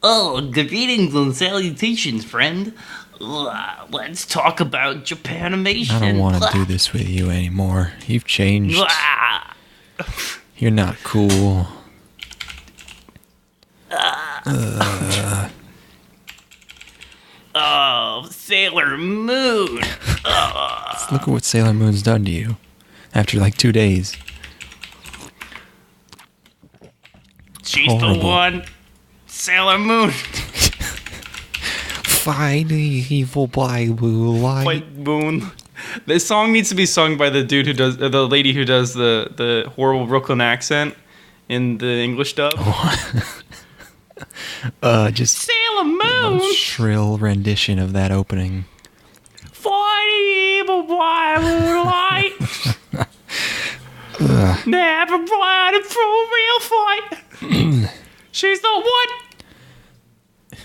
Oh, greetings and salutations, friend. Let's talk about Japanimation. I don't want to do this with you anymore. You've changed. You're not cool. Oh, Sailor Moon. Look at what Sailor Moon's done to you after like 2 days. She's Horrible. the one. Sailor Moon. Fight the evil blue light. White Moon. This song needs to be sung by the dude who does, the lady who does the horrible Brooklyn accent in the English dub. Just Sailor the Moon. most shrill rendition of that opening. Fight the evil blue light. Never wanted for a real fight. She's the one.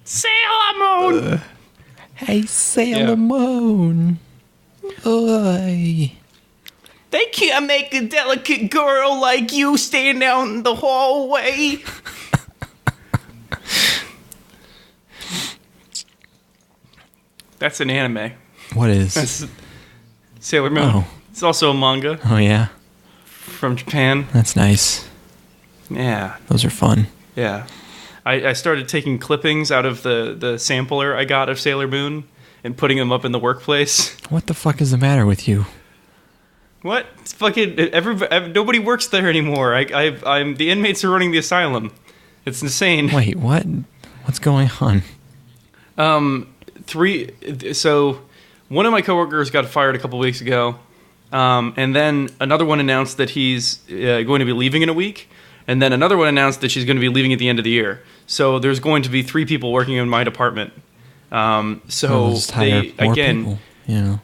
Sailor Moon. Hey, Sailor Yeah. Moon. Oi. They can't make a delicate girl like you stand out in the hallway. That's an anime. What is? That's Sailor Moon. Oh. It's also a manga Oh, yeah. from Japan. That's nice. Yeah, Those are fun. yeah. I started taking clippings out of the sampler I got of Sailor Moon and putting them up in the workplace. What the fuck is the matter with you? What? It's fucking nobody works there anymore. I'm the inmates are running the asylum. It's insane. Wait, what? What's going on? So one of my coworkers got fired a couple weeks ago, and then another one announced that he's going to be leaving in a week, and then another one announced that she's going to be leaving at the end of the year. So there's going to be 3 people working in my department. Well, So just hire they more again, people, you know.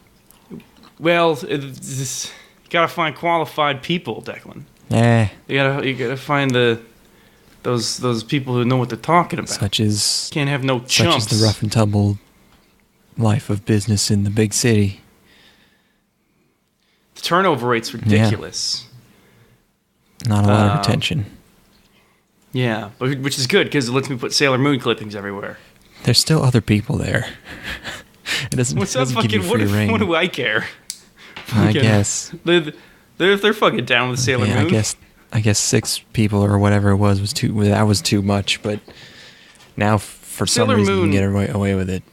well, you gotta find qualified people, Declan. You gotta find those people who know what they're talking about. Such as Can't have no chumps. such as the rough and tumble life of business in the big city. The turnover rate's ridiculous. Not a lot of attention. Yeah, but which is good because it lets me put Sailor Moon clippings everywhere. There's still other people there. It doesn't, What's it that doesn't give you fucking? free reign. What do I care? I Fucking- guess. They're fucking down with Sailor Yeah, Moon. I guess 6 people or whatever it was too. That was too much. But now, for some Sailor reason, you Moon- can get away with it.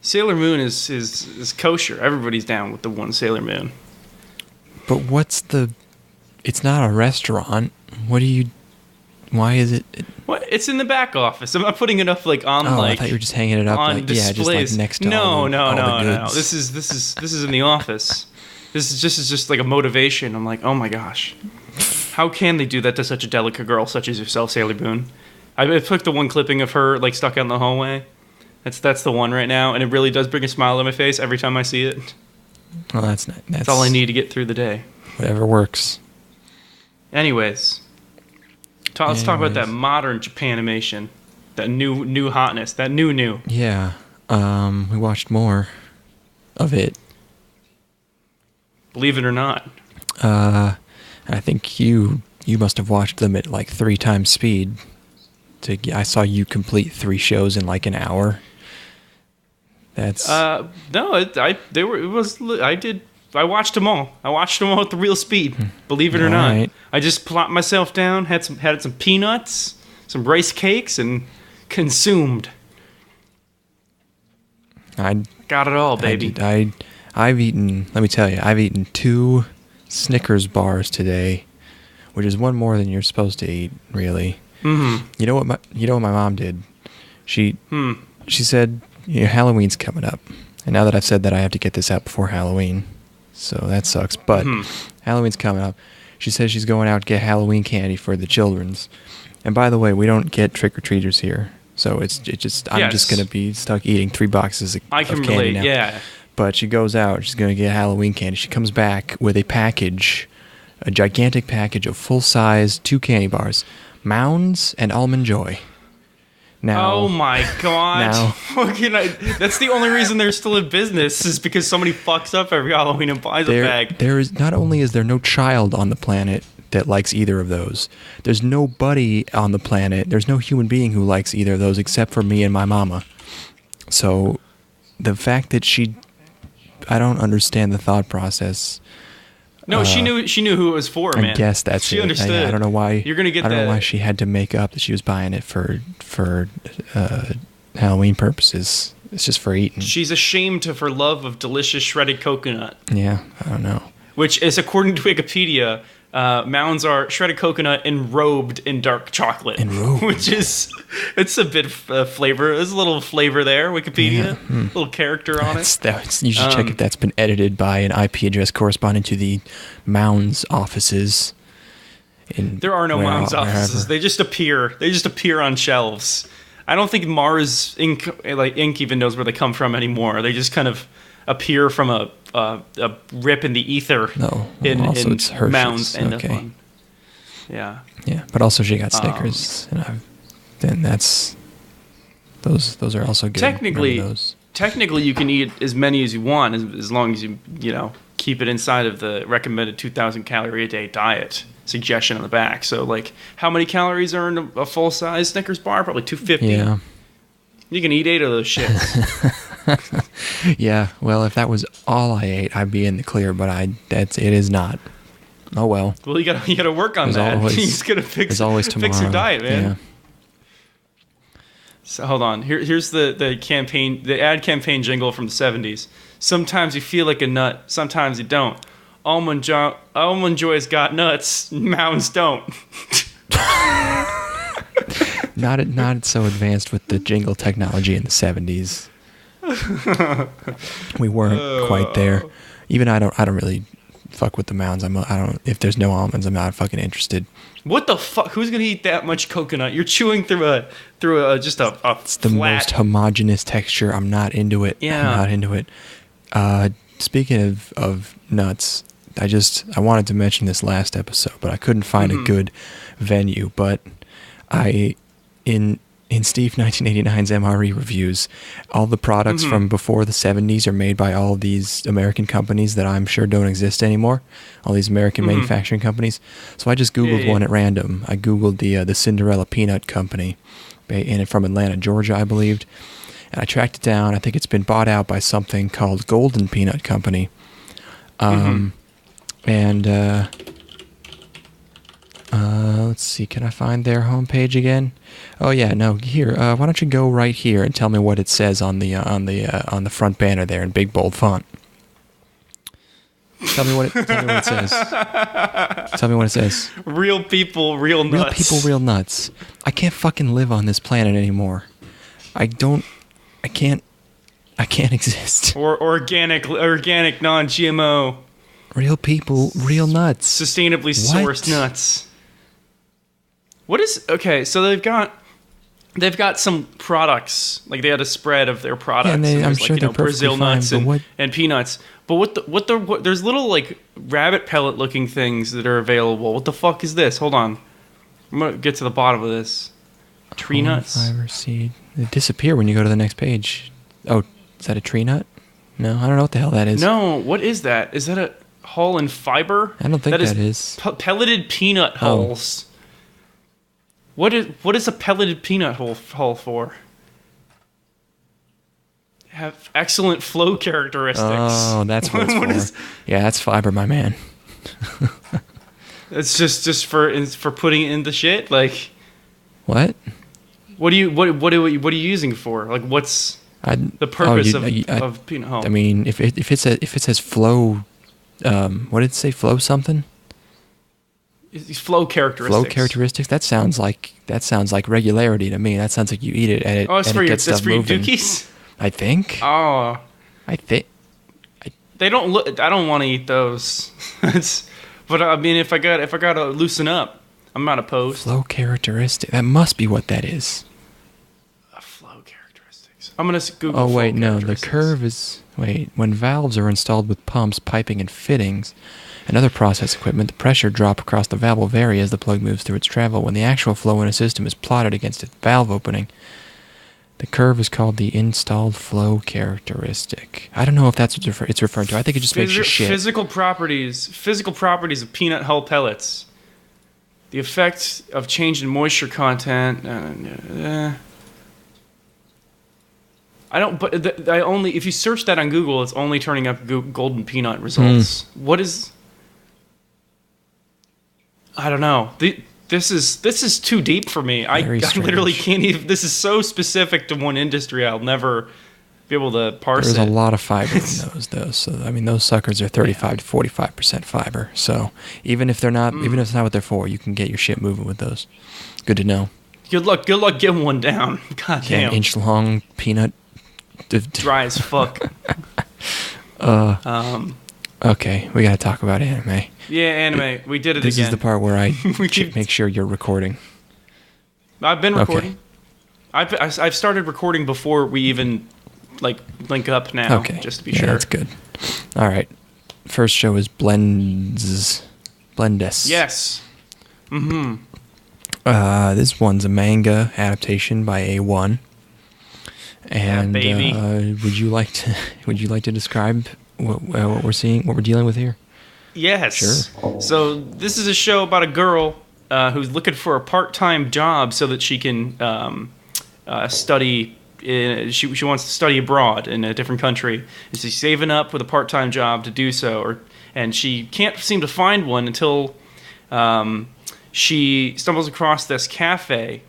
Sailor Moon is kosher. Everybody's down with the one Sailor Moon. But what's the? It's not a restaurant. What do you? Why is it? What? It's in the back office. I'm not putting it up like on Oh, like. I thought you were just hanging it up on like displays. yeah, just like next to no, all the, no, all no, the no. goods. This is in the office. This is just like a motivation. I'm like, oh my gosh, how can they do that to such a delicate girl such as yourself, Sailor Moon? I took the one clipping of her like stuck out in the hallway. That's the one right now, and it really does bring a smile to my face every time I see it. Well, that's not. That's all I need to get through the day. Whatever works. Anyways, let's talk about that Anyways. modern Japanimation, that new hotness, that new. Yeah. We watched more of it. Believe it or not. I think you must have watched them at like 3 times speed. I saw you complete 3 shows in like an hour. That's No, I watched them all. I watched them all at the real speed. Believe it or not. Alright. I just plopped myself down, had some peanuts, some rice cakes, and consumed. I Got it all, baby. I've eaten. Let me tell you, I've eaten 2 Snickers bars today, which is one more than you're supposed to eat. Really. Mm-hmm. You know what my mom did? She said, Halloween's coming up, and now that I've said that, I have to get this out before Halloween, so that sucks. But Halloween's coming up. She says she's going out to get Halloween candy for the children's. And by the way, we don't get trick or treaters here, so I'm just gonna be stuck eating 3 boxes of I can candy relate, now. yeah. But she goes out. She's gonna get Halloween candy. She comes back with a gigantic package of full-size 2 candy bars. Mounds and Almond Joy. Now, Oh my god. Now- That's the only reason they're still in business is because somebody fucks up every Halloween and buys a bag. there is not only is there no child on the planet that likes either of those. There's nobody on the planet, there's no human being who likes either of those except for me and my mama. So the fact that I don't understand the thought process. No, she knew who it was for, man. I guess that's she it. understood. I don't know why. You're gonna get I don't know why she had to make up that she was buying it for Halloween purposes. It's just for eating. She's ashamed of her love of delicious shredded coconut. Yeah, I don't know. Which is, according to Wikipedia, mounds are shredded coconut enrobed in dark chocolate. Enrobed. Which is, it's a bit of flavor. There's a little flavor there, Wikipedia. Yeah. Little character on it. You should check if that's been edited by an IP address corresponding to the Mounds offices. There are no Mounds offices. They just appear. They just appear on shelves. I don't think Mars Ink even knows where they come from anymore. They just kind of appear from a rip in the ether. No, in it's Hershey's. Mounds. Okay. Yeah. Yeah, but also she got Snickers, and those are also good. Technically, you can eat as many as you want as long as you keep it inside of the recommended 2,000 calorie a day diet suggestion on the back. So, like, how many calories are in a full size Snickers bar? Probably 250. Yeah. You can eat 8 of those shits. Yeah. Well, if that was all I ate, I'd be in the clear. But it is not. Oh well. Well, you gotta work on that. He's gonna fix your diet, man. Yeah. So hold on. Here's the campaign, the ad campaign jingle from the 70s. Sometimes you feel like a nut, sometimes you don't. Almond Joy's got nuts, Mounds don't. Not so advanced with the jingle technology in the 70s. We weren't quite there. Even I don't really fuck with the Mounds. If there's no almonds, I'm not fucking interested. What the fuck? Who's gonna eat that much coconut? You're chewing through just a It's the most homogeneous texture. I'm not into it. Yeah. I'm not into it. Speaking of nuts, I wanted to mention this last episode, but I couldn't find a good venue. But in Steve 1989's MRE reviews, all the products from before the 70s are made by all these American companies that I'm sure don't exist anymore. All these American manufacturing companies. So I just Googled one at random. I Googled the Cinderella Peanut Company from Atlanta, Georgia, I believed. And I tracked it down. I think it's been bought out by something called Golden Peanut Company. And let's see, can I find their homepage again? Oh yeah, no. Here, why don't you go right here and tell me what it says on the front banner there in big bold font. Tell me what it says. Tell me what it says. Real people, real nuts. Real people, real nuts. I can't fucking live on this planet anymore. I can't exist. Or organic, non-GMO. Real people, real nuts. Sustainably sourced nuts. What is okay? So they've got some products. Like they had a spread of their products. Yeah, I'm sure they're Brazil fine, nuts and peanuts. But there's little like rabbit pellet looking things that are available. What the fuck is this? Hold on, I'm gonna get to the bottom of this. Tree nuts. Fiber seed. They disappear when you go to the next page. Oh, is that a tree nut? No, I don't know what the hell that is. No, what is that? Is that a hull and fiber? I don't think that is. Pelleted peanut hulls. What is a pelleted peanut hull for? Have excellent flow characteristics. Oh, that's what it's for. Yeah, that's fiber, my man. It's just for putting it in the shit. Like, what? What are you using it for? Like, what's the purpose of peanut hull? I mean, if it says flow, what did it say? Flow something? Flow characteristics. Flow characteristics. That sounds like regularity to me. That sounds like you eat it and it. Oh, it's and for it your gets stuff moving. dookies. I think. Oh. They don't look. I don't want to eat those. But I mean, if I gotta loosen up, I'm not opposed. Flow characteristic. That must be what that is. Flow characteristics. I'm gonna Google. Oh wait, no. The curve is when valves are installed with pumps, piping, and fittings, and other process equipment, the pressure drop across the valve will vary as the plug moves through its travel. When the actual flow in a system is plotted against its valve opening, the curve is called the installed flow characteristic. I don't know if that's what it's referring to. I think it just makes you shit. Physical properties of peanut hull pellets. The effect of change in moisture content. I don't. But I only. If you search that on Google, it's only turning up golden peanut results. What is? I don't know. This is too deep for me. I literally can't even. This is so specific to one industry. I'll never be able to parse it. There's a lot of fiber in those, though. So I mean, those suckers are 35 to 45% fiber. So even if they're not, even if it's not what they're for, you can get your shit moving with those. Good to know. Good luck getting one down. God damn. Yeah, an inch long peanut. Dry as fuck. Okay, we gotta talk about anime. Yeah, anime. We did it this again. This is the part where I make sure you're recording. I've been recording. Okay. I've started recording before we even link up now. Okay, just to be sure. That's good. All right. First show is Blendes. Yes. Mm-hmm. This one's a manga adaptation by A1. And baby. Would you like to describe what we're seeing, what we're dealing with here? Yes. Sure. So this is a show about a girl who's looking for a part-time job so that she can study. She wants to study abroad in a different country, and she's saving up with a part-time job to do so. And she can't seem to find one until she stumbles across this cafe.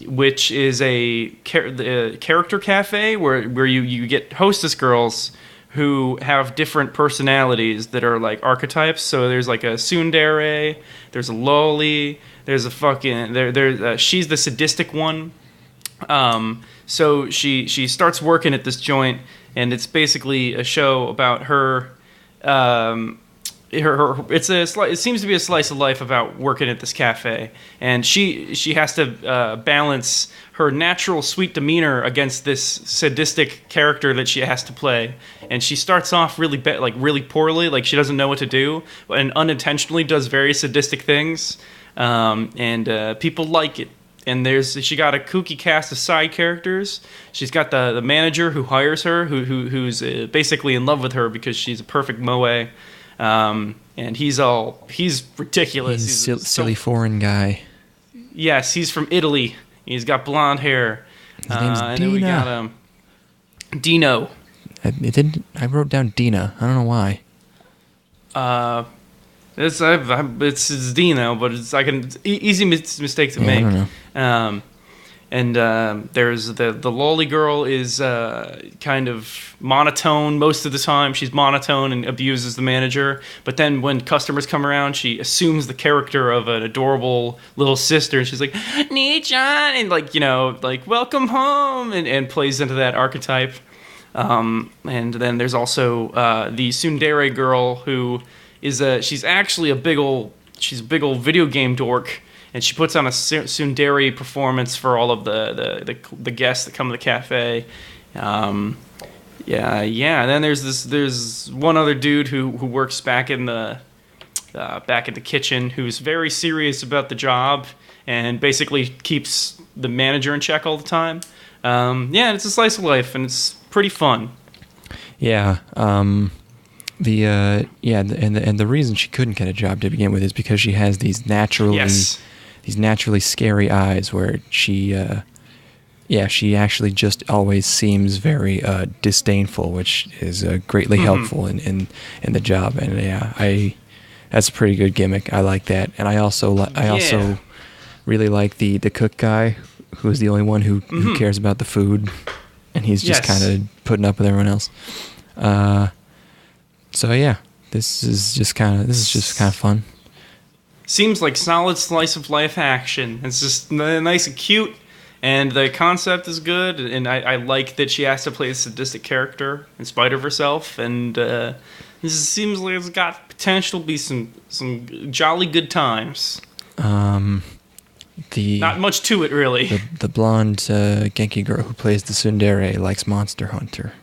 Which is a character cafe where you get hostess girls who have different personalities that are like archetypes. So there's like a tsundere, there's a loli, there's a fucking she's the sadistic one. So she starts working at this joint, and it's basically a show about her. It seems to be a slice of life about working at this cafe, and she has to balance her natural sweet demeanor against this sadistic character that she has to play. And she starts off really poorly, like she doesn't know what to do, and unintentionally does very sadistic things, and people like it. And she got a kooky cast of side characters. She's got the manager who hires her, who's basically in love with her because she's a perfect moe. And he's ridiculous. He's a silly foreign guy. Yes, he's from Italy. He's got blonde hair. His name's Dina. And then we got Dino. I wrote down Dina. I don't know why. It's Dino, but it's easy mistake to make. I don't know. And there's the lolly girl is kind of monotone most of the time. She's monotone and abuses the manager. But then when customers come around, she assumes the character of an adorable little sister. And she's like, Nii-chan! And welcome home! And plays into that archetype. And then there's also the tsundere girl who is she's actually a big old video game dork. And she puts on a tsundere performance for all of the guests that come to the cafe. And then there's one other dude who works back in the kitchen who's very serious about the job and basically keeps the manager in check all the time. It's a slice of life and it's pretty fun. Yeah. And the reason she couldn't get a job to begin with is because she has these naturally scary eyes where she actually just always seems very disdainful, which is greatly helpful in the job. And that's a pretty good gimmick. I like that. And I also really like the cook guy who's the only one who cares about the food, and he's just kind of putting up with everyone else. This is just kind of fun. Seems like solid slice of life action. It's just nice and cute, and the concept is good. And I like that she has to play a sadistic character in spite of herself. And this seems like it's got potential to be some jolly good times. Not much to it, really. The blonde Genki girl who plays the tsundere likes Monster Hunter.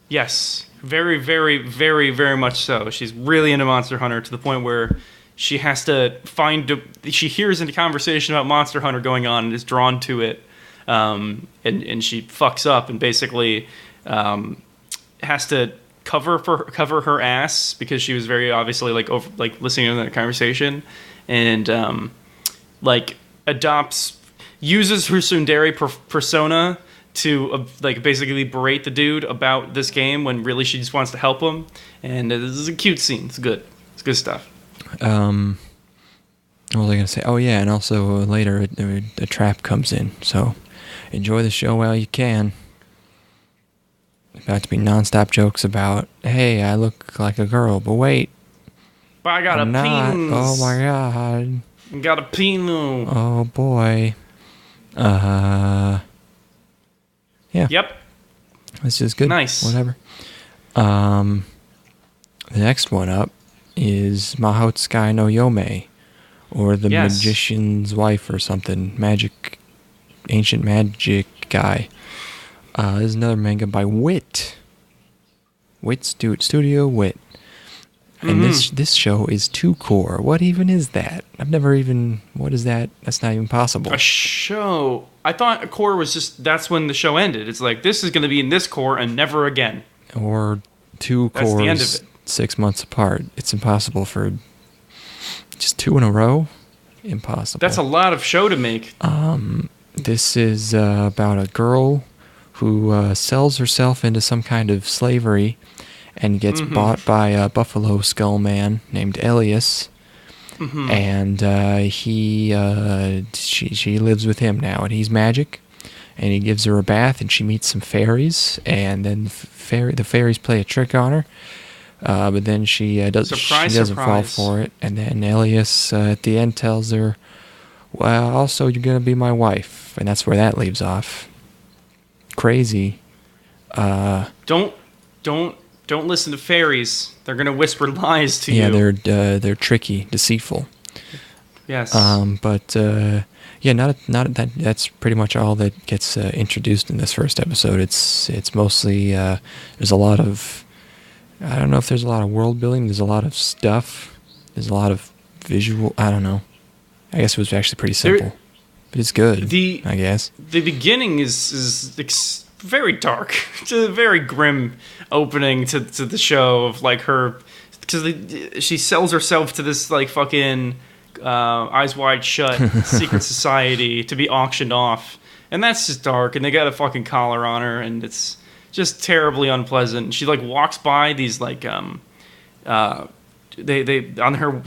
Yes, very, very, very, very much so. She's really into Monster Hunter to the point where she has to she hears a conversation about Monster Hunter going on and is drawn to it, and she fucks up and basically has to cover her ass because she was very obviously listening to that conversation, and like uses her tsundere persona to like basically berate the dude about this game when really she just wants to help him. And this is a cute scene. It's good. It's good stuff. What was I going to say? Oh, yeah, and also later a trap comes in. So enjoy the show while you can. About to be nonstop jokes about, hey, I look like a girl, but wait. But I got I'm a not. penis. Oh, my God. I got a penis. Oh, boy. Yeah. Yep. This is good. Nice. Whatever. The next one up is Mahoutsukai no Yome. Or the magician's wife or something. Ancient magic guy. This is another manga by Wit. Studio Wit. And this show is 2 core. What even is that? What is that? That's not even possible. A show. I thought a core was that's when the show ended. It's like, this is going to be in this core and never again. Or 2 That's cores the end of it. 6 months apart. It's impossible for just 2 in a row. Impossible. That's a lot of show to make. This is about a girl who sells herself into some kind of slavery and gets bought by a buffalo skull man named Elias. And she lives with him now, and he's magic. And he gives her a bath, and she meets some fairies, and then the fairies play a trick on her. But then she doesn't fall for it. And then Elias at the end tells her, well, also you're going to be my wife. And that's where that leaves off. Crazy. Don't listen to fairies. They're going to whisper lies to you. Yeah, they're tricky, deceitful. Yes. That's pretty much all that gets introduced in this first episode. It's mostly there's a lot of, I don't know if there's a lot of world building. There's a lot of stuff. There's a lot of visual. I don't know. I guess it was actually pretty simple, but it's good. I guess the beginning is very dark. It's a very grim opening to the show of like her, because she sells herself to this like fucking Eyes Wide Shut secret society to be auctioned off, and that's just dark. And they got a fucking collar on her, and it's just terribly unpleasant. She like walks by these like they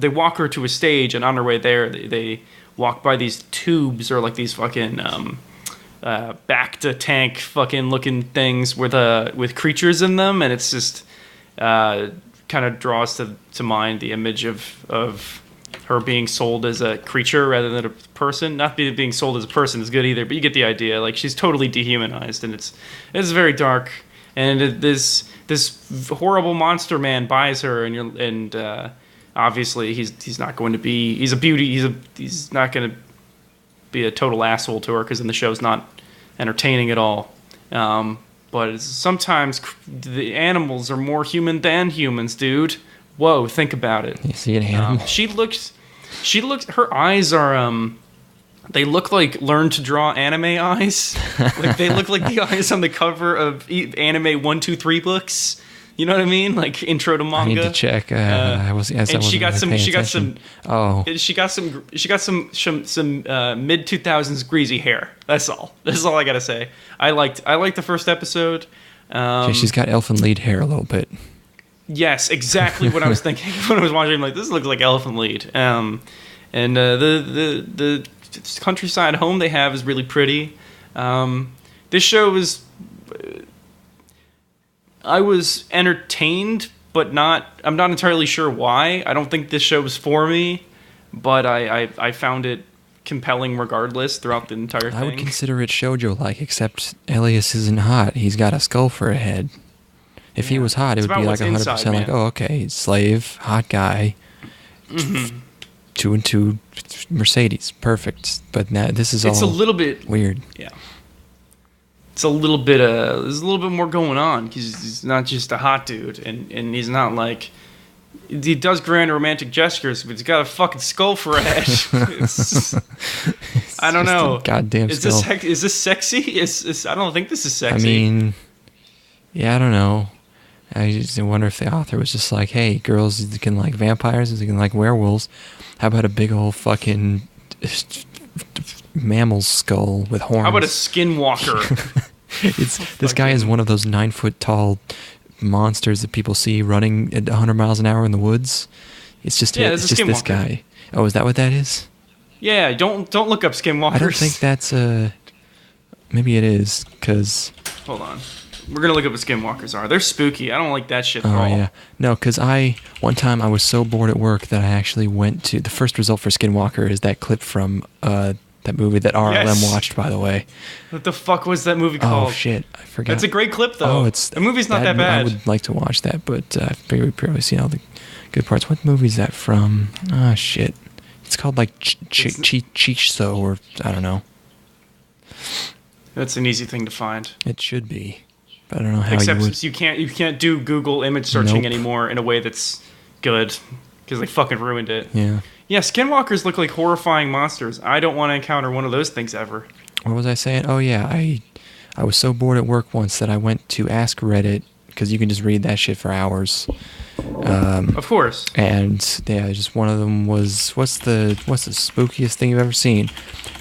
walk her to a stage, and on her way there they walk by these tubes or like these fucking back to tank fucking looking things with creatures in them, and it's just kind of draws to mind the image of her being sold as a creature rather than a person. Not being sold as a person is good either, but you get the idea. Like, she's totally dehumanized, and it's very dark. And this horrible monster man buys her, and obviously he's not going to be. He's a beauty. He's not going to be a total asshole to her, because then the show's not entertaining at all. But sometimes the animals are more human than humans, dude. Whoa, think about it. You see an animal? She looks. Her eyes are they look like Learn to Draw anime eyes. Like, they look like the eyes on the cover of anime 1-2-3 books. You know what I mean? Like Intro to Manga. I need to check. She got some mid 2000s greasy hair. That's all I gotta say. I liked the first episode. She's got elfin lead hair a little bit. Yes, exactly what I was thinking when I was watching. I'm like, this looks like elephant lead. And the countryside home they have is really pretty. This show is. I was entertained, but I'm not entirely sure why. I don't think this show was for me, but I found it compelling regardless throughout the entire thing. I would consider it shoujo-like, except Elias isn't hot. He's got a skull for a head. If he was hot, it would be like 100% like, oh, okay, slave, hot guy, 2 and 2 Mercedes, perfect. But now this is it's a little bit weird. Yeah, it's a little bit. There's a little bit more going on, because he's not just a hot dude, and he's not like. He does grand romantic gestures, but he's got a fucking skull for a head. I don't know. Goddamn skull. Is this sexy? I don't think this is sexy. I mean, yeah, I don't know. I just wonder if the author was just like, hey, girls can like vampires, they can like werewolves. How about a big old fucking mammal skull with horns? How about a skinwalker? This guy is one of those 9-foot tall monsters that people see running at 100 miles an hour in the woods. It's just this guy. Oh, is that what that is? Yeah, don't look up skinwalkers. I don't think that's maybe it is, because... Hold on. We're going to look up what skinwalkers are. They're spooky. I don't like that shit at all. Oh, yeah. No, because one time I was so bored at work that I actually went to... The first result for Skinwalker is that clip from that movie that RLM watched, by the way. What the fuck was that movie called? Oh, shit. I forgot. That's a great clip, though. The movie's not that bad. I would like to watch that, but I figure we've probably seen all the good parts. What movie is that from? Oh, shit. It's called, like, Chicho, or I don't know. That's an easy thing to find. It should be. But I don't know how Except you would... you can't do Google image searching anymore in a way that's good, because they fucking ruined it. Yeah. Yeah, skinwalkers look like horrifying monsters. I don't want to encounter one of those things ever. What was I saying? Oh, yeah, I was so bored at work once that I went to Ask Reddit, because you can just read that shit for hours. Of course. And yeah, just one of them was, what's the spookiest thing you've ever seen?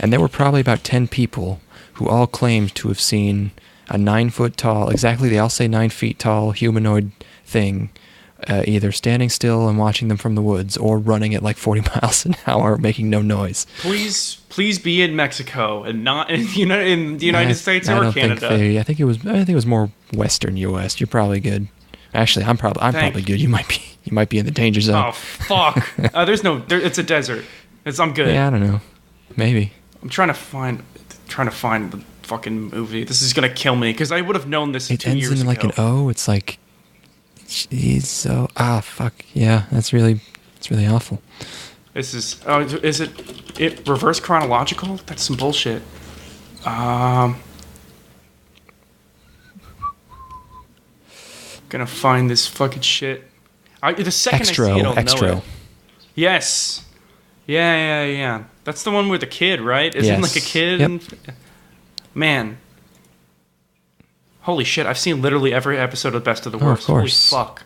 And there were probably about 10 people who all claimed to have seen a 9-foot tall, exactly, they all say 9 feet tall humanoid thing, either standing still and watching them from the woods, or running at like 40 miles an hour, making no noise. Please be in Mexico and not in the United States or Canada. I think it was more Western U.S. You're probably good. Actually, I'm probably good. You might be in the danger zone. Oh fuck! It's a desert. I'm good. Yeah, I don't know. Maybe. I'm trying to find the fucking movie. This is gonna kill me because I would have known this 2 years ago. It ends in like an O. It's like he's so fuck yeah. It's really awful. This is it reverse chronological? That's some bullshit. Gonna find this fucking shit. The second I see it, I'll know it. Yes. Yeah. That's the one with the kid, right? Isn't like a kid? Yep. Man. Holy shit, I've seen literally every episode of Best of the Worst. Of course. Holy fuck.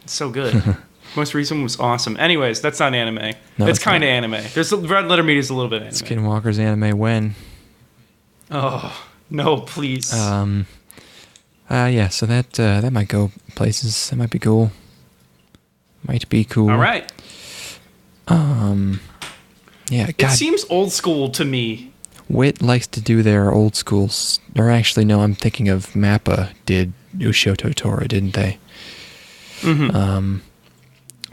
It's so good. Most recent was awesome. Anyways, that's not anime. No, it's kind of anime. There's Red Letter Media is a little bit anime. Skinwalker's anime when? Oh, no, please. Yeah, so that might go places. That might be cool. All right. Yeah, God. It seems old school to me. Wit likes to do their old schools. Or actually, no, I'm thinking of Mappa did Ushio Totoro, didn't they? Mm-hmm.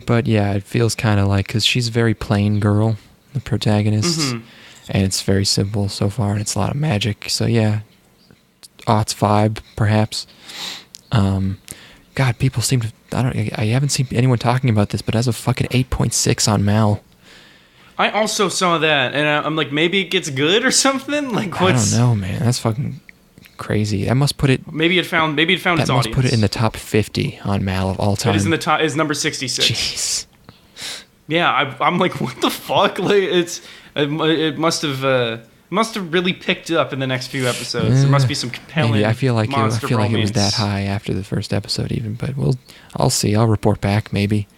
But yeah, it feels kind of like, because she's a very plain girl, the protagonist, mm-hmm. and it's very simple so far, and it's a lot of magic. So yeah, aughts vibe, perhaps. God, people seem to... I haven't seen anyone talking about this, but it has a fucking 8.6 on Mal. I also saw that, and I'm like, maybe it gets good or something? Like, what's... I don't know, man. That's fucking crazy. That must put it... Maybe it found its audience. That must put it in the top 50 on Mal of all time. It is in the top... It's number 66. Jeez. Yeah, I'm like, what the fuck? Like, it must have really picked up in the next few episodes. There must be some compelling maybe. I feel like romance. It was that high after the first episode even, but I'll see. I'll report back maybe.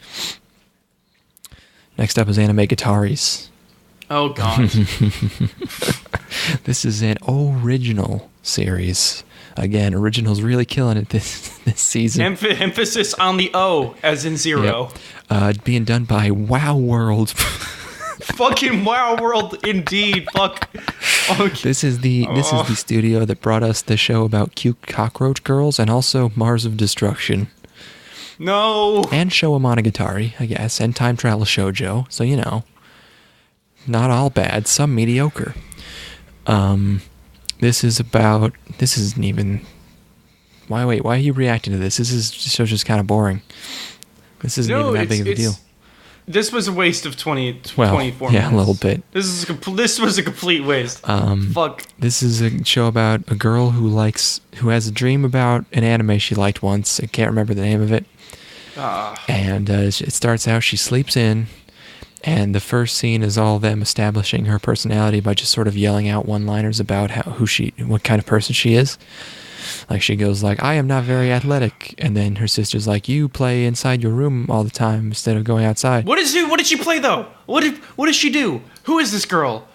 Next up is Anime-Gataris. Oh god. This is an original series. Again, original's really killing it this season. Emphasis on the O, as in zero. Yep. Being done by Wow World. Fucking Wow World, indeed. Fuck. Okay. This is the studio that brought us the show about cute cockroach girls and also Mars of Destruction. No. And Showa Monogatari, I guess, and Time Travel Shoujo. So not all bad, some mediocre. This isn't even... Why are you reacting to this? This show's just kind of boring. This isn't even that big of a deal. This was a waste of 24 minutes. Yeah, a little bit. This was a complete waste. Fuck. This is a show about a girl who has a dream about an anime she liked once. I can't remember the name of it. And it starts out, she sleeps in, and the first scene is all them establishing her personality by just sort of yelling out one-liners about what kind of person she is. Like she goes like, I am not very athletic, and then her sister's like, you play inside your room all the time instead of going outside. What did she play though? What does she do? Who is this girl?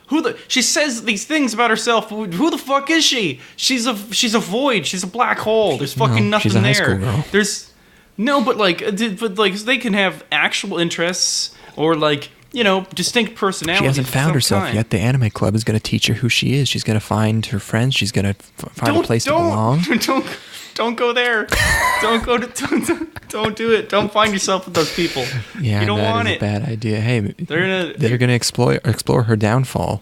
She says these things about herself. Who the fuck is she? She's a void. She's a black hole. There's fucking nothing she's a there. high school girl. There's no, but they can have actual interests or like, you know, distinct personalities. She hasn't found herself yet. The anime club is going to teach her who she is. She's going to find her friends. She's going to find a place to belong. Don't go there. Don't do it. Don't find yourself with those people. Yeah, you don't want it. That is a bad idea. Hey, they're gonna explore her downfall.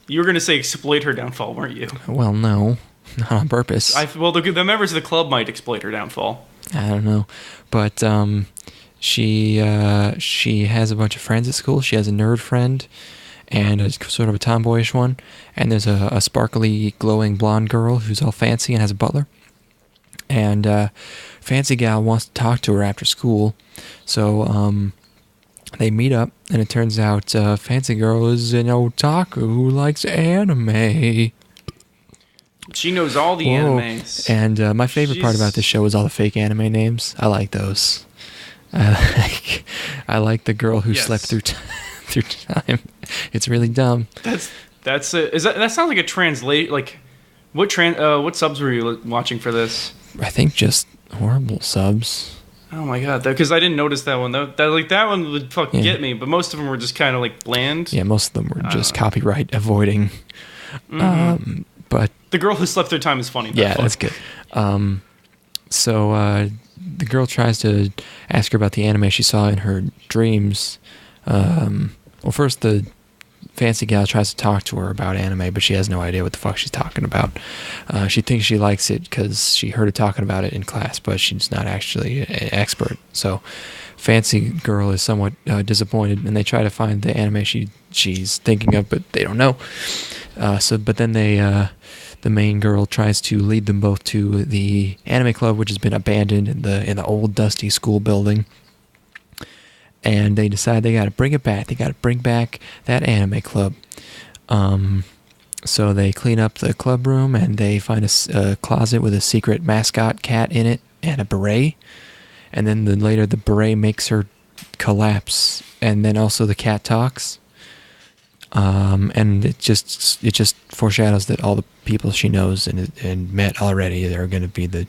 You were gonna say exploit her downfall, weren't you? Well, no, not on purpose. The members of the club might exploit her downfall. I don't know, but she has a bunch of friends at school. She has a nerd friend and a sort of a tomboyish one, and there's a sparkly, glowing blonde girl who's all fancy and has a butler. And Fancy Gal wants to talk to her after school, so they meet up, and it turns out Fancy Girl is an otaku who likes anime. She knows all the animes. And my favorite part about this show is all the fake anime names. I like those. I like the girl who slept through time. It's really dumb. That sounds like a translate. Like, what subs were you watching for this? I think just horrible subs. Oh my god, because I didn't notice that one. That one would fucking get me, but most of them were just kind of like bland. Yeah, most of them were just copyright avoiding. Mm-hmm. But the girl who slept through time is funny. Yeah, that's good. So the girl tries to ask her about the anime she saw in her dreams. Well, first the Fancy Gal tries to talk to her about anime, but she has no idea what the fuck she's talking about. She thinks she likes it because she heard her talking about it in class, but she's not actually an expert. So Fancy Girl is somewhat disappointed, and they try to find the anime she's thinking of, but they don't know. But then the main girl tries to lead them both to the anime club, which has been abandoned in the old dusty school building. And they decide they got to bring it back. They got to bring back that anime club. So they clean up the club room, and they find a closet with a secret mascot cat in it and a beret. And then later the beret makes her collapse, and then also the cat talks. And it just foreshadows that all the people she knows and met already, they're going to be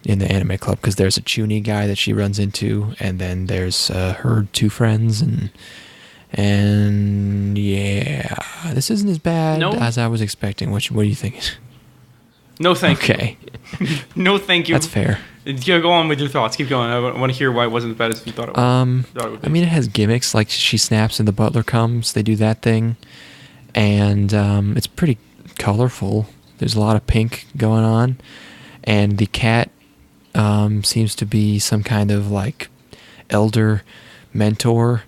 in the anime club, because there's a Chuny guy that she runs into, and then there's her two friends, and yeah, this isn't as bad as I was expecting. What do you think? No, thank you. Okay. No, thank you. That's fair. Yeah, go on with your thoughts. Keep going. I want to hear why it wasn't as bad as you thought it was. I mean, it has gimmicks, like she snaps and the butler comes. They do that thing, and it's pretty colorful. There's a lot of pink going on, and the cat seems to be some kind of like elder mentor,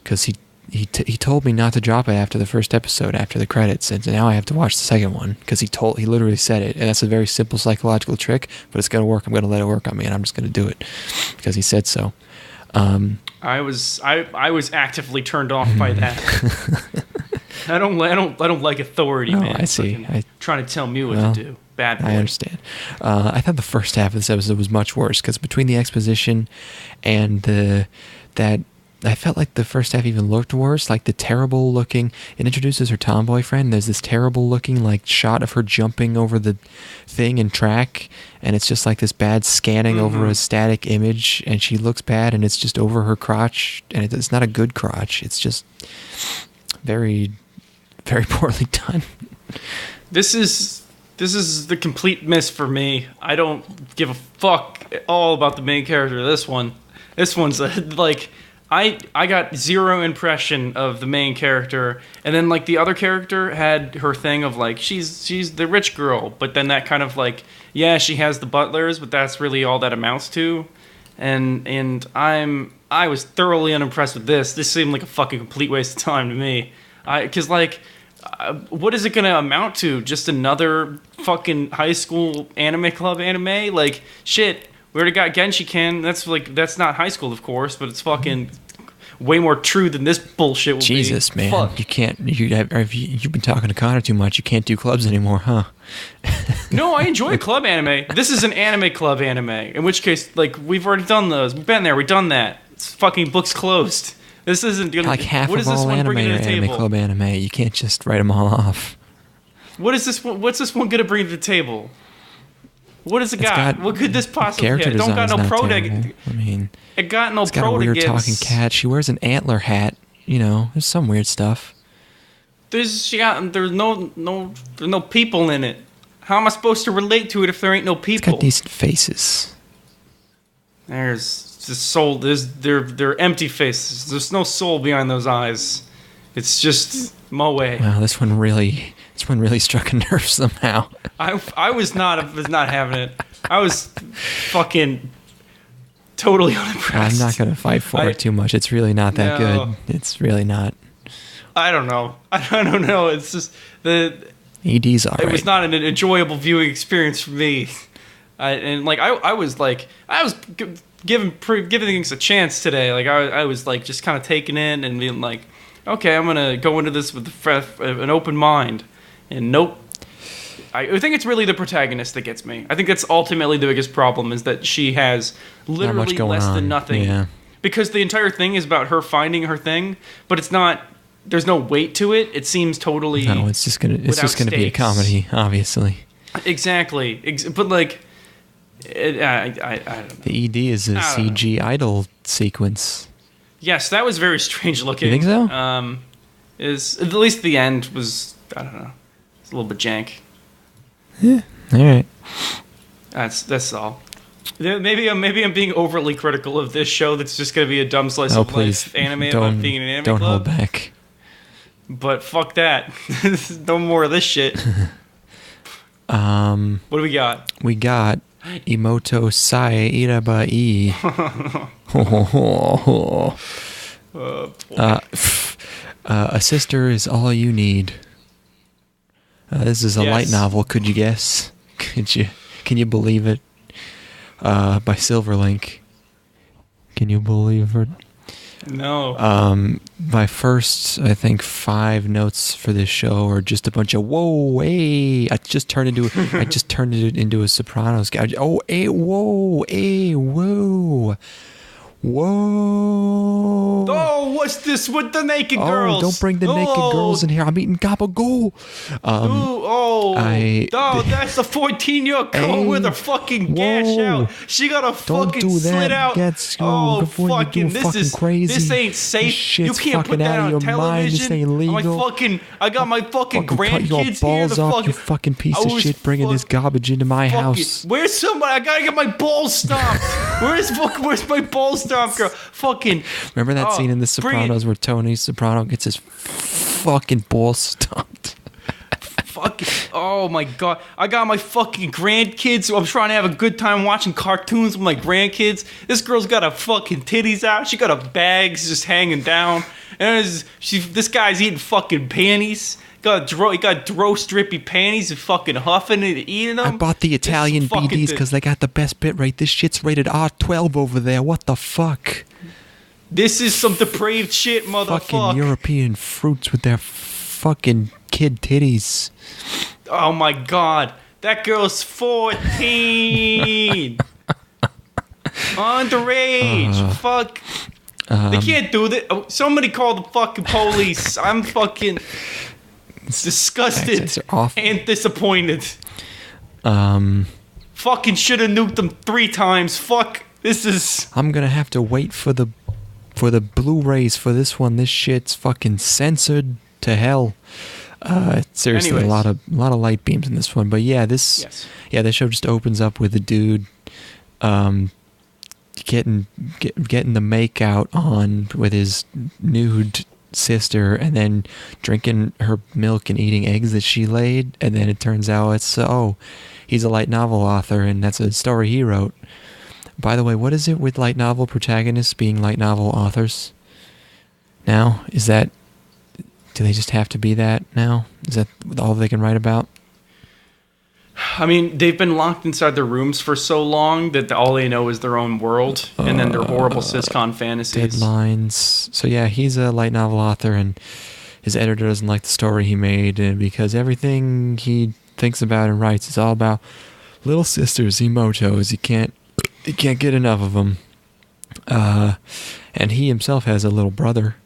because he told me not to drop it after the first episode, after the credits, and now I have to watch the second one because he literally said it, and that's a very simple psychological trick, but it's gonna work. I'm gonna let it work on me, and I'm just gonna do it because he said so. I was actively turned off by that. I don't like authority, man. I see. Trying to tell me what to do. Bad boy. I understand. I thought the first half of this episode was much worse, because between the exposition and I felt like the first half even looked worse. Like the terrible looking, it introduces her tomboy friend. There's this terrible looking like shot of her jumping over the thing in track, and it's just like this bad scanning over a static image, and she looks bad, and it's just over her crotch, and it's not a good crotch. It's just very, very poorly done. This is the complete miss for me. I don't give a fuck at all about the main character of this one. This one's like, I got zero impression of the main character, and then like the other character had her thing of like she's the rich girl, but then that kind of like, yeah, she has the butlers, but that's really all that amounts to. And I was thoroughly unimpressed with this. This seemed like a fucking complete waste of time to me. Because like, what is it going to amount to? Just another fucking high school anime club anime? Like, shit, we already got Genshiken. That's not high school, of course, but it's fucking... way more true than this bullshit will be. Jesus, man. Fuck. You can't. You've been talking to Connor too much. You can't do clubs anymore, huh? No, I enjoy club anime. This is an anime club anime. In which case, like, we've already done those. We've been there. We've done that. It's fucking books closed. This isn't gonna. Like half what of is this all one anime bringing are to the anime table? club anime. You can't just write them all off. What is this one? What's this one gonna bring to the table? What has it got? What could this possibly character have? It don't got design's no not pro terrible. to. I mean, It got no it's got pro a weird to talking cat. She wears an antler hat. You know, there's some weird stuff. There's no people in it. How am I supposed to relate to it if there ain't no It's people? got decent faces. There's the soul. They're empty faces. There's no soul behind those eyes. It's just moe. Wow, this one really struck a nerve somehow. I was not having it. I was fucking totally unimpressed. I'm not gonna fight for it too much. It's really not that good. It's really not. I don't know. I don't know. It's just ED's alright. It was not an enjoyable viewing experience for me. I was giving things a chance today. Like I was like just kind of taking in and being like, okay, I'm gonna go into this with an open mind. And nope. I think it's really the protagonist that gets me. I think that's ultimately the biggest problem is that she has literally less than nothing. Yeah. Because the entire thing is about her finding her thing, but it's not. There's no weight to it. It seems totally. No, it's just gonna be a comedy, obviously. Exactly. But like, I don't know. The ED is a CG idol sequence. Yes, that was very strange looking. You think so? Is at least the end was, I don't know, it's a little bit jank. Yeah. All right. That's all. Maybe I'm being overly critical of this show. That's just gonna be a dumb slice of life anime about being an anime don't club. hold back. But fuck that. No more of this shit. What do we got? We got Imouto Sai Ireba Ii. A sister is all you need. This is a light novel. Could you guess? Can you believe it? By Silverlink. Can you believe it? No. My first, I think, 5 notes for this show are just a bunch of whoa, hey. I just turned it into a Sopranos guy. Oh, hey, whoa, hey, whoa. Whoa. Oh, what's this with the naked girls? Don't bring the naked girls in here. I'm eating gabagool. That's a 14-year-old girl with her fucking gash out. She got a fucking slit out. This is crazy. This ain't safe. You can't put that on television. This ain't legal. I got my fucking grandkids cut your balls here. off, you fucking piece of shit, bringing this garbage into my house. Where's somebody? I gotta get my balls stomped. Where's my balls stomped, girl? Fucking. Remember that scene in The Sopranos where Tony Soprano gets his fucking balls stomped? Fucking. Oh my god. I got my fucking grandkids. I'm trying to have a good time watching cartoons with my grandkids. This girl's got her fucking titties out. She got her bags just hanging down. And this guy's eating fucking panties. He got dro strippy panties and fucking huffing and eating them. I bought the Italian BDs because they got the best bit rate. This shit's rated R12 over there. What the fuck? This is some depraved shit, motherfucker. Fucking European fruits with their fucking kid titties. Oh my god. That girl's 14. Underage. Fuck. They can't do that. Oh, somebody call the fucking police. I'm fucking disgusted and disappointed. Fucking should have nuked them 3 times. Fuck. This is. I'm gonna have to wait for the Blu-rays for this one. This shit's fucking censored to hell. Seriously, Anyways. a lot of light beams in this one. But yeah, this show just opens up with a dude getting the make out on with his nude sister, and then drinking her milk and eating eggs that she laid, and then it turns out he's a light novel author, and that's a story he wrote. By the way, what is it with light novel protagonists being light novel authors now? Do they just have to be that now? Is that all they can write about? I mean, they've been locked inside their rooms for so long that all they know is their own world, and then their horrible sitcom fantasies. Deadlines. So yeah, he's a light novel author, and his editor doesn't like the story he made, and because everything he thinks about and writes is all about little sisters, Imoutos. He can't get enough of them. And he himself has a little brother,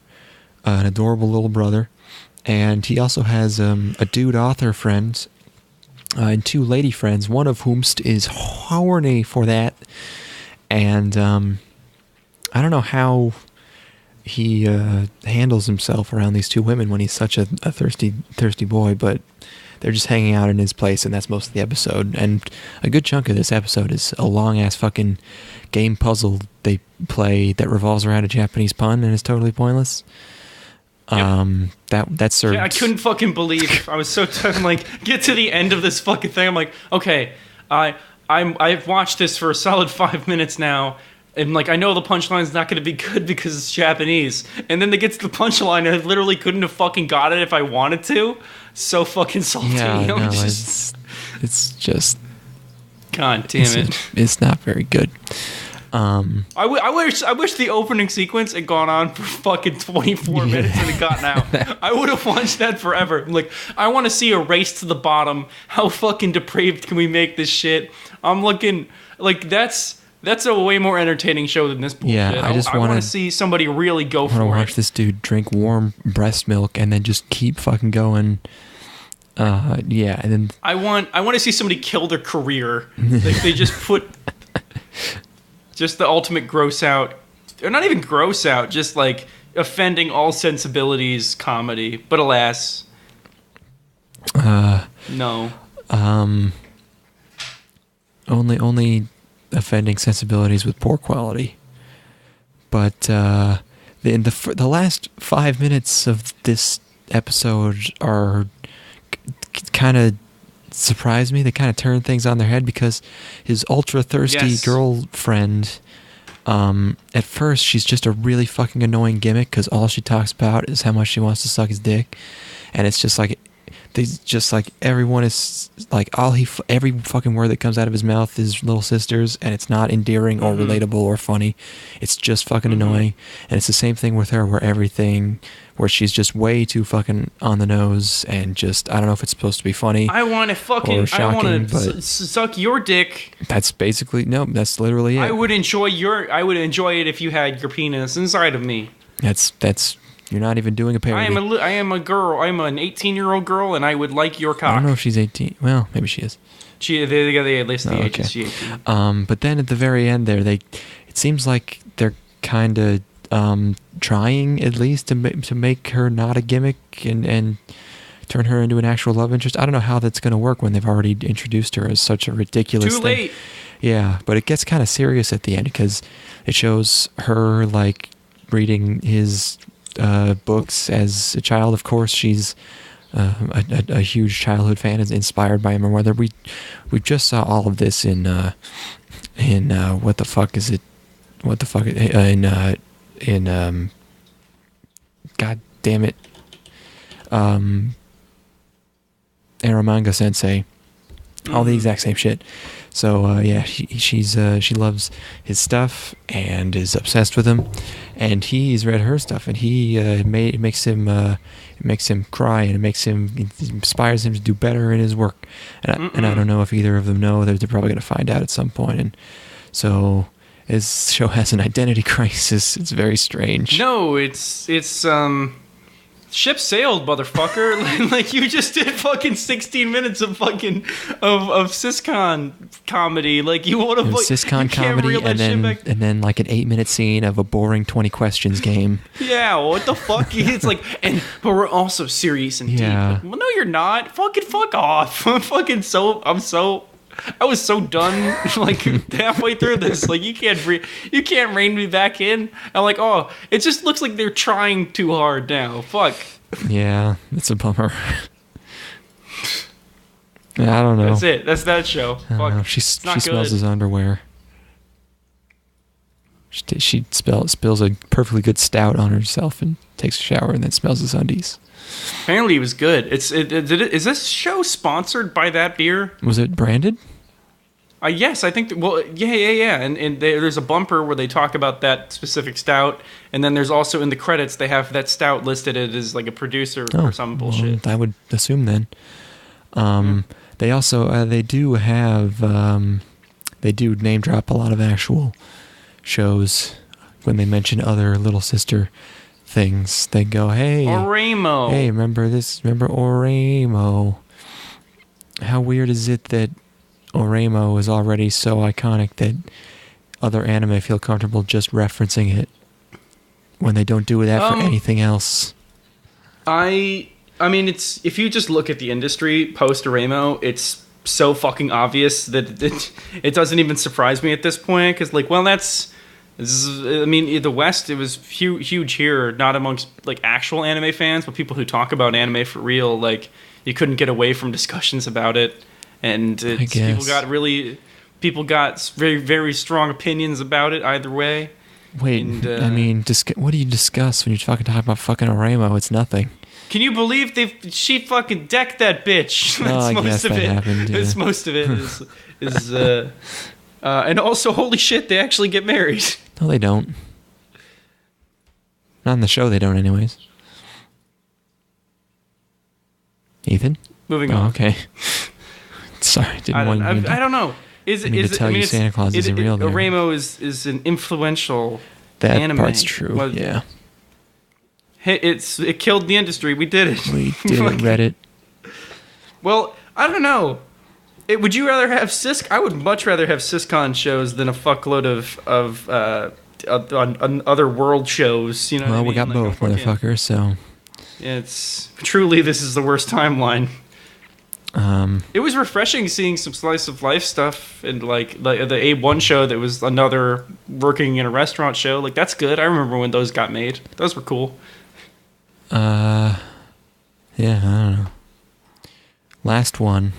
an adorable little brother, and he also has a dude author friend. And 2 lady friends, one of whom is horny for that. And I don't know how he handles himself around these 2 women when he's such a thirsty boy, but they're just hanging out in his place, and that's most of the episode. And a good chunk of this episode is a long-ass fucking game puzzle they play that revolves around a Japanese pun and is totally pointless. That served. Yeah, I couldn't fucking believe. I was so get to the end of this fucking thing. I'm like, okay, I've watched this for a solid 5 minutes now, and like I know the punchline's not going to be good because it's Japanese. And then they get to the punchline, and I literally couldn't have fucking got it if I wanted to. So fucking salty. Yeah, you know? no, it's just. God damn it! It's not very good. I wish the opening sequence had gone on for fucking 24 minutes and it gotten out. I would have watched that forever. Like, I want to see a race to the bottom. How fucking depraved can we make this shit? I'm looking like that's a way more entertaining show than this bullshit. Yeah, I want to see somebody really go for it. I want to watch this dude drink warm breast milk and then just keep fucking going. Yeah, and then I want to see somebody kill their career. Like they just put. Just the ultimate gross out, or not even gross out, just like offending all sensibilities comedy. But alas, no. Only offending sensibilities with poor quality. But the last 5 minutes of this episode are kind of surprised me. They kind of turn things on their head because his ultra thirsty girlfriend, at first she's just a really fucking annoying gimmick because all she talks about is how much she wants to suck his dick, and it's just like everyone is like every fucking word that comes out of his mouth is little sisters, and it's not endearing or relatable or funny. It's just fucking annoying, and it's the same thing with her where she's just way too fucking on the nose, and just I don't know if it's supposed to be funny. I want to suck your dick. That's that's literally it. I would enjoy it if you had your penis inside of me. That's you're not even doing a parody. I am a girl. I'm an 18-year-old girl, and I would like your cock. I don't know if she's 18. Well, maybe she is. They list the age. She's 18. But then at the very end there, it seems like they're kind of trying at least to make her not a gimmick and turn her into an actual love interest. I don't know how that's going to work when they've already introduced her as such a ridiculous Too late. Yeah, but it gets kind of serious at the end because it shows her like reading his books as a child. Of course, she's a huge childhood fan, is inspired by him, or whether we just saw all of this in what the fuck is it? What the fuck in God damn it, Eromanga Sensei, all the exact same shit. So yeah, she loves his stuff and is obsessed with him, and he's read her stuff, and it makes him cry, and it inspires him to do better in his work. And I don't know if either of them know. They're probably going to find out at some point, and so his show has an identity crisis. It's very strange. No, it's ship sailed, motherfucker. Like you just did fucking 16 minutes of fucking of siscon comedy. Like you want to siscon comedy, and then like an 8-minute scene of a boring 20 questions game. Yeah, what the fuck? It's like, but we're also serious and deep. Like, well, no, you're not. Fuck off. I was so done, like halfway through this. Like you can't rein me back in. I'm like, oh, it just looks like they're trying too hard now. Fuck. Yeah, it's a bummer. I don't know. That's it. That's that show. Fuck. She smells his underwear. She spills a perfectly good stout on herself and takes a shower and then smells his undies. Apparently, it was good. Is this show sponsored by that beer? Was it branded? Yes, I think. Yeah. And there's a bumper where they talk about that specific stout, and then there's also in the credits they have that stout listed as like a producer or some bullshit. Well, I would assume then. They also they do name drop a lot of actual shows when they mention other little sister things. They go, hey, Oremo. Hey, remember this? Remember Oremo? How weird is it that Oremo is already so iconic that other anime feel comfortable just referencing it when they don't do that for anything else? I mean, it's if you just look at the industry post Oremo, it's so fucking obvious that it doesn't even surprise me at this point. Because I mean, the West, it was huge here, not amongst like actual anime fans, but people who talk about anime for real. Like, you couldn't get away from discussions about it, and people got very, very strong opinions about it either way. Wait, I mean, what do you discuss when you're talking about fucking Oremo? It's nothing. Can you believe she fucking decked that bitch? That's I guess that happened. Yeah. That's most of it. Is and also, holy shit, they actually get married. No, they don't. Not in the show, they don't, anyways. Ethan? Moving on. Okay. Sorry, I don't know. Santa Claus isn't real. Oremo is an influential that anime. Part's true. Yeah. Hey, it killed the industry. We did it. We did it. Reddit. Well, I don't know. Would you rather have I would much rather have Syscon shows than a fuckload of other world shows. You know. Well, we got both, motherfucker. So. It's truly, this is the worst timeline. It was refreshing seeing some slice of life stuff, and like the A1 show that was another working in a restaurant show. Like, that's good. I remember when those got made. Those were cool. Yeah, I don't know. Last one.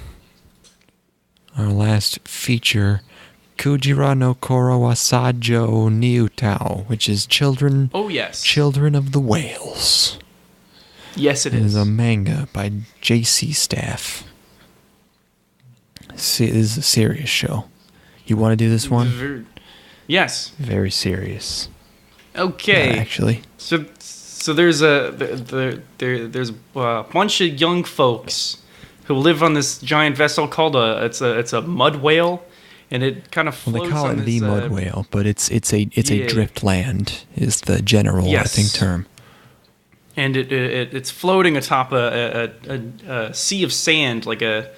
Our last feature, Kujira no Kora wa Sajou ni Utau, which is children. Oh yes. Children of the Whales. Yes, it is. It is a manga by J.C. Staff. It is a serious show. You want to do this one? Yes. Very serious. Okay. Actually. So there's a bunch of young folks who live on this giant vessel called it's a mud whale, and it kind of floats. Well, they call it the mud whale, but it's a drift land is the general I think term. And it's floating atop a sea of sand, like a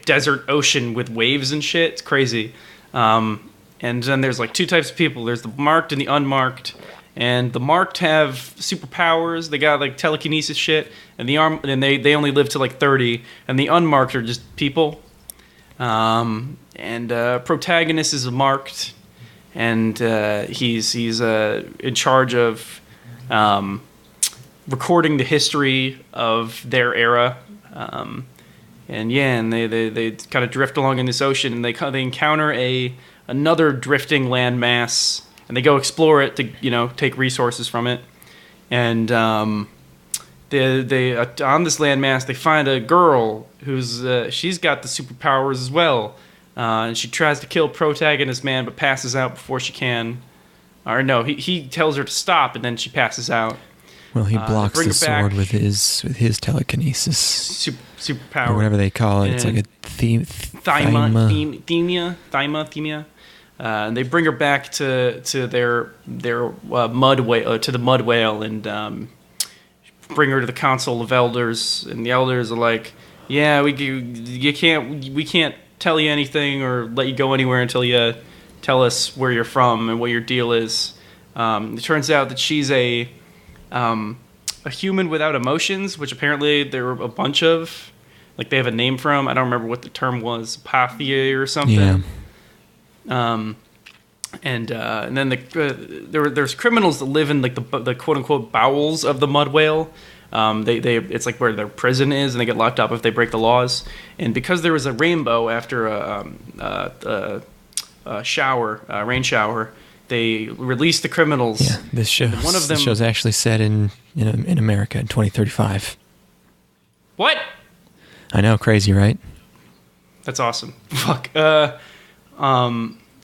desert ocean with waves and shit. It's crazy. And then there's like two types of people. There's the marked and the unmarked. And the marked have superpowers. They got like telekinesis shit. And they only live to like 30. And the unmarked are just people. Protagonist is marked, and he's in charge of recording the history of their era. And they kind of drift along in this ocean, and they encounter another drifting landmass, and they go explore it to take resources from it. And they on this landmass they find a girl who's she's got the superpowers as well, and she tries to kill protagonist man but passes out before she can. Or no, he tells her to stop, and then she passes out. Well, he blocks the sword with his telekinesis. Superpower. Or whatever they call it. It's like a thymia. And they bring her back to their mud whale, to the mud whale, and bring her to the council of elders. And the elders are like, "Yeah, we can't tell you anything or let you go anywhere until you tell us where you're from and what your deal is." It turns out that she's a human without emotions, which apparently there were a bunch of. Like, they have a name for them. I don't remember what the term was, Pathia or something. Yeah. And then there's criminals that live in like the quote unquote bowels of the mud whale. It's like where their prison is, and they get locked up if they break the laws. And because there was a rainbow after a rain shower, they release the criminals. Yeah, this show's actually set in America in 2035. What? I know, crazy, right? That's awesome. Fuck.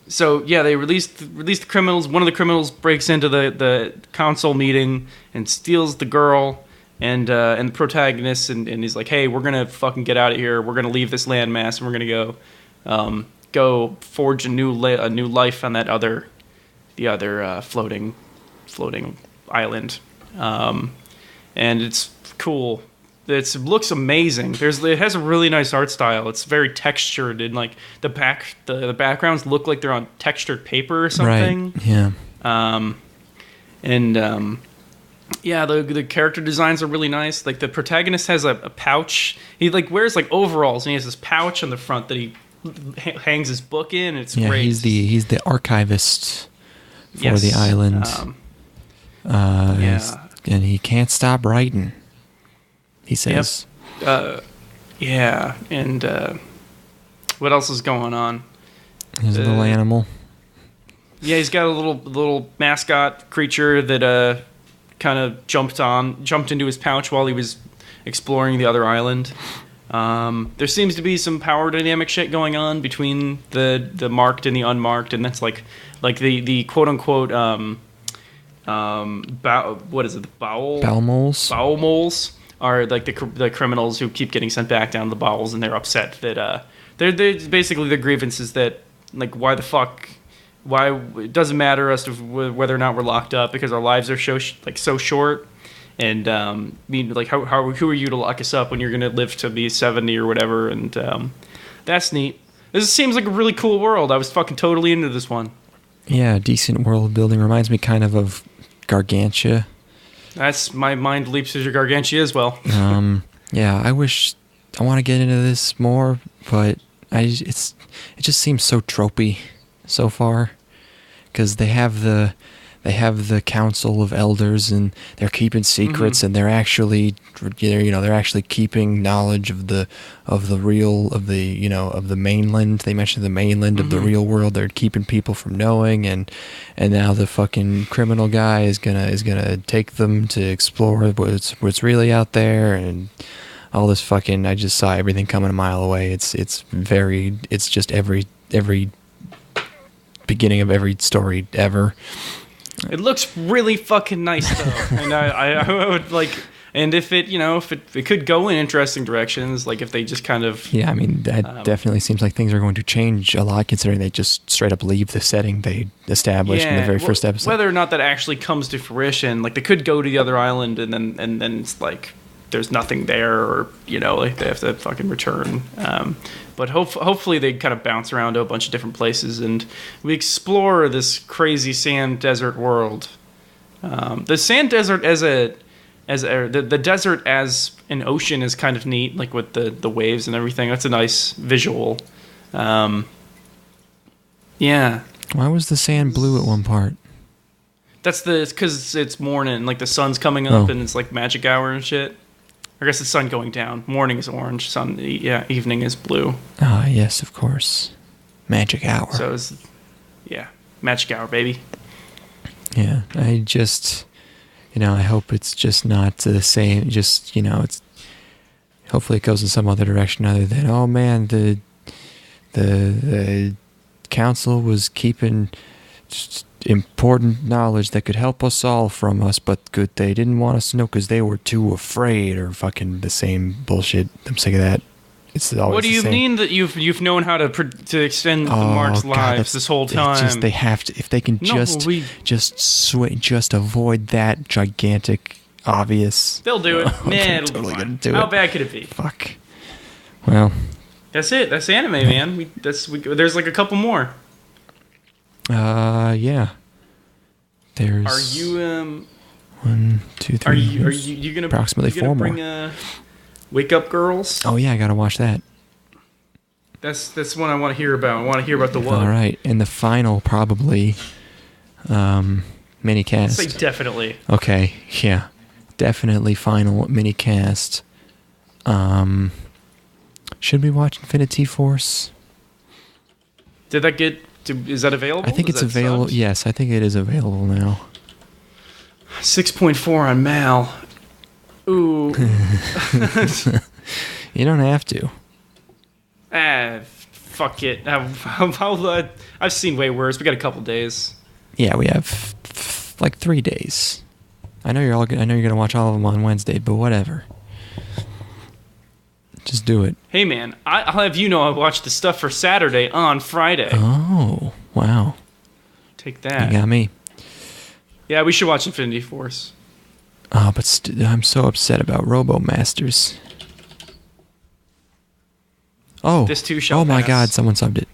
So yeah, they released the criminals. One of the criminals breaks into the council meeting and steals the girl and the protagonist, and he's like, "Hey, we're gonna fucking get out of here. We're gonna leave this landmass, and we're gonna go forge a new life on the other floating island." And it's cool. It looks amazing. It has a really nice art style. It's very textured, and like the backgrounds look like they're on textured paper or something. Right. Yeah. Yeah, the character designs are really nice. Like the protagonist has a pouch. He like wears like overalls, and he has this pouch on the front that he hangs his book in. It's great. He's the archivist for the island. And he can't stop writing. He says. Yep. Yeah, and what else is going on? There's a little animal. Yeah, he's got a little mascot creature that kind of jumped into his pouch while he was exploring the other island. There seems to be some power dynamic shit going on between the marked and the unmarked, and that's like the quote unquote what is it? The bowel moles. Bowel moles are like the criminals who keep getting sent back down the bowels, and they're upset that they're basically the grievance is that like why it doesn't matter as to whether or not we're locked up because our lives are so short, and like who are you to lock us up when you're gonna live to be 70 or whatever, and that's neat. This seems like a really cool world. I was fucking totally into this one. Yeah, decent world building. Reminds me kind of Gargantia. That's my mind leaps to Gargantia as well. Yeah, I want to get into this more, but it just seems so tropey so far, because they have the council of elders, and they're keeping secrets, and they're actually keeping knowledge of the mainland. They mentioned the mainland of the real world. They're keeping people from knowing, and now the fucking criminal guy is gonna take them to explore what's really out there, and all this fucking. I just saw everything coming a mile away. It's just every beginning of every story ever. It looks really fucking nice though, and I would like, and if it could go in interesting directions, like if they just kind of I mean that definitely seems like things are going to change a lot, considering they just straight up leave the setting they established in the very first episode. Whether or not that actually comes to fruition, like they could go to the other island and then it's like there's nothing there, or like they have to fucking return. But hopefully they kind of bounce around to a bunch of different places, and we explore this crazy sand desert world. The sand desert the desert as an ocean is kind of neat, like with the waves and everything. That's a nice visual. Yeah. Why was the sand blue at one part? It's because it's morning, like the sun's coming up, and it's like magic hour and shit. I guess the sun going down. Morning is orange. Evening is blue. Ah, yes, of course. Magic hour. So magic hour, baby. Yeah, I just, I hope it's just not the same. Just, it's. Hopefully, it goes in some other direction other than, oh man, the council was keeping just important knowledge that could help us all from us, but they didn't want us to know because they were too afraid, or fucking the same bullshit. I'm sick of that. It's always. What do you mean that you've known how to extend the Mark's lives this whole time? They have to. If they can just avoid that gigantic obvious. They'll do it. Man, it'll totally be gonna fine. do How it. bad could it be? Fuck. Well, that's it. That's anime, man. There's like a couple more. Yeah. There's. Are you 1, 2, 3. Are you gonna approximately you gonna 4 bring, more? Wake Up Girls? Oh yeah, I gotta watch that. That's one I want to hear about. I want to hear about the what. All right, and the final probably mini cast. Say definitely. Okay, yeah, definitely final mini cast. Should we watch Infinity Force? Did that get Is that available? I think it's available. Yes, I think it is available now. 6.4 on Mal. Ooh. You don't have to. Fuck it. I've seen way worse. We got a couple days. Yeah, we have like 3 days. I know you're gonna watch all of them on Wednesday, but whatever. Just do it. Hey man, I'll have you know I watched the stuff for Saturday on Friday. Oh, wow. Take that. You got me. Yeah, we should watch Infinity Force. Oh, but I'm so upset about Robo Masters. Oh. This too shall Oh my pass. God, someone subbed it.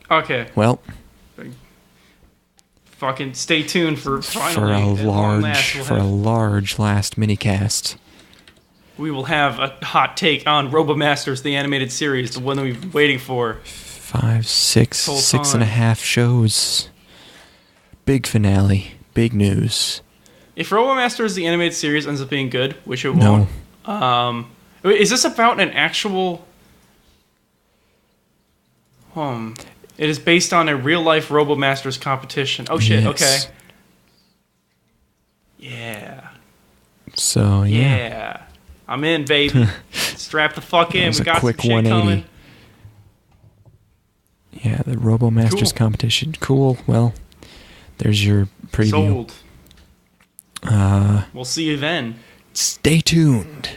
Okay. Well. Fucking stay tuned for a large last minicast. We will have a hot take on RoboMasters, the animated series, the one that we've been waiting for. 5, 6, Whole 6.5 shows. Big finale. Big news. If RoboMasters, the animated series, ends up being good, which it won't. Is this about an actual... It is based on a real-life RoboMasters competition. Oh shit, Yes. okay. Yeah. So, yeah. Yeah. I'm in, baby. Strap the fuck in. was We a got some quick shit 180. coming. Yeah, the Robo Masters Cool. competition. Cool. Well, there's your preview. Sold. We'll see you then. Stay tuned.